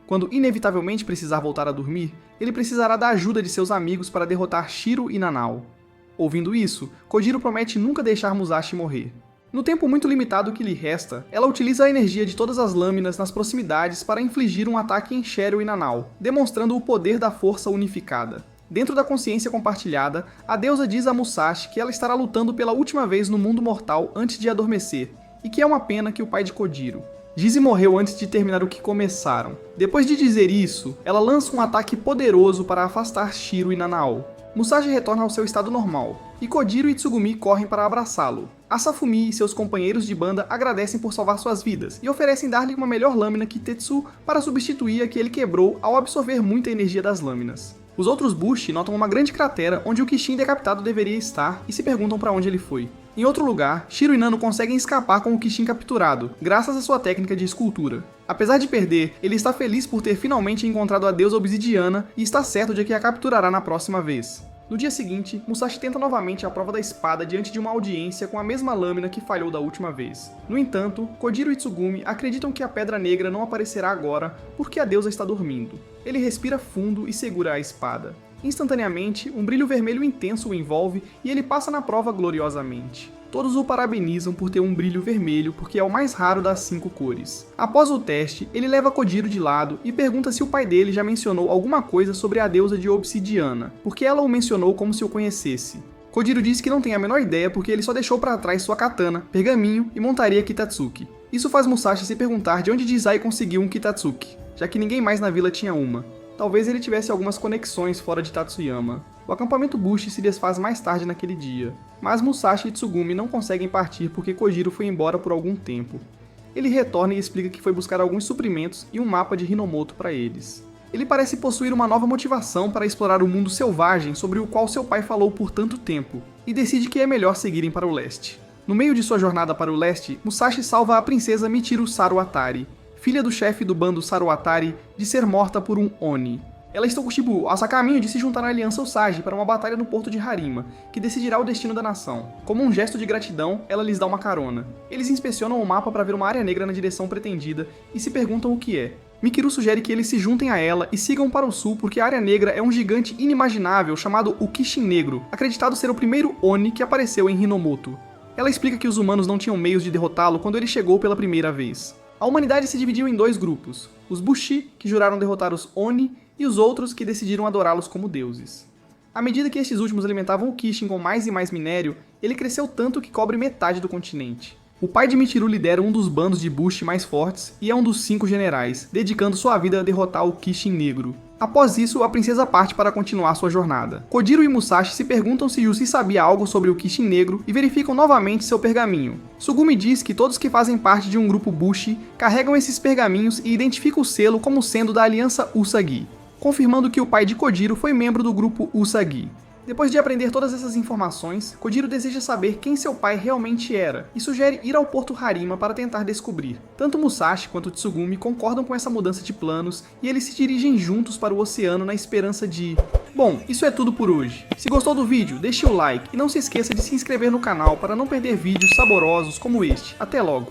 Quando inevitavelmente precisar voltar a dormir, ele precisará da ajuda de seus amigos para derrotar Shiro e Nanao. Ouvindo isso, Kojiro promete nunca deixar Musashi morrer. No tempo muito limitado que lhe resta, ela utiliza a energia de todas as lâminas nas proximidades para infligir um ataque em Shiro e Nanao, demonstrando o poder da força unificada. Dentro da consciência compartilhada, a deusa diz a Musashi que ela estará lutando pela última vez no mundo mortal antes de adormecer, e que é uma pena que o pai de Kojiro. Jize morreu antes de terminar o que começaram. Depois de dizer isso, ela lança um ataque poderoso para afastar Shiro e Nanao. Musashi retorna ao seu estado normal, e Kojiro e Tsugumi correm para abraçá-lo. Asafumi e seus companheiros de banda agradecem por salvar suas vidas, e oferecem dar-lhe uma melhor lâmina Kitetsu para substituir a que ele quebrou ao absorver muita energia das lâminas. Os outros Bushi notam uma grande cratera onde o Kishin decapitado deveria estar e se perguntam para onde ele foi. Em outro lugar, Shiro e Nano conseguem escapar com o Kishin capturado, graças à sua técnica de escultura. Apesar de perder, ele está feliz por ter finalmente encontrado a deusa obsidiana e está certo de que a capturará na próxima vez. No dia seguinte, Musashi tenta novamente a prova da espada diante de uma audiência com a mesma lâmina que falhou da última vez. No entanto, Kojiro e Tsugumi acreditam que a Pedra Negra não aparecerá agora porque a deusa está dormindo. Ele respira fundo e segura a espada. Instantaneamente, um brilho vermelho intenso o envolve e ele passa na prova gloriosamente. Todos o parabenizam por ter um brilho vermelho porque é o mais raro das 5 cores. Após o teste, ele leva Kojiro de lado e pergunta se o pai dele já mencionou alguma coisa sobre a deusa de obsidiana, porque ela o mencionou como se o conhecesse. Kojiro diz que não tem a menor ideia porque ele só deixou para trás sua katana, pergaminho e montaria Kitatsuki. Isso faz Musashi se perguntar de onde Jizai conseguiu um Kitatsuki, já que ninguém mais na vila tinha uma. Talvez ele tivesse algumas conexões fora de Tatsuyama. O acampamento Bushi se desfaz mais tarde naquele dia, mas Musashi e Tsugumi não conseguem partir porque Kojiro foi embora por algum tempo. Ele retorna e explica que foi buscar alguns suprimentos e um mapa de Hinomoto para eles. Ele parece possuir uma nova motivação para explorar o mundo selvagem sobre o qual seu pai falou por tanto tempo, e decide que é melhor seguirem para o leste. No meio de sua jornada para o leste, Musashi salva a princesa Michiru Saruatari, filha do chefe do bando Saruatari, de ser morta por um Oni. Ela está a caminho de se juntar à aliança Usagi para uma batalha no porto de Harima, que decidirá o destino da nação. Como um gesto de gratidão, ela lhes dá uma carona. Eles inspecionam o mapa para ver uma área negra na direção pretendida e se perguntam o que é. Michiru sugere que eles se juntem a ela e sigam para o sul porque a área negra é um gigante inimaginável chamado o Kishin Negro, acreditado ser o primeiro Oni que apareceu em Hinomoto. Ela explica que os humanos não tinham meios de derrotá-lo quando ele chegou pela primeira vez. A humanidade se dividiu em dois grupos, os Bushi, que juraram derrotar os Oni, e os outros que decidiram adorá-los como deuses. À medida que estes últimos alimentavam o Kishin com mais e mais minério, ele cresceu tanto que cobre metade do continente. O pai de Michiru lidera um dos bandos de Bushi mais fortes e é um dos 5 generais, dedicando sua vida a derrotar o Kishin Negro. Após isso, a princesa parte para continuar sua jornada. Kojiro e Musashi se perguntam se Yusi sabia algo sobre o Kishin Negro e verificam novamente seu pergaminho. Tsugumi diz que todos que fazem parte de um grupo Bushi carregam esses pergaminhos e identificam o selo como sendo da aliança Usagi, confirmando que o pai de Kojiro foi membro do grupo Usagi. Depois de aprender todas essas informações, Kojiro deseja saber quem seu pai realmente era e sugere ir ao porto Harima para tentar descobrir. Tanto Musashi quanto Tsugumi concordam com essa mudança de planos e eles se dirigem juntos para o oceano na esperança de... Bom, isso é tudo por hoje. Se gostou do vídeo, deixe o like e não se esqueça de se inscrever no canal para não perder vídeos saborosos como este. Até logo!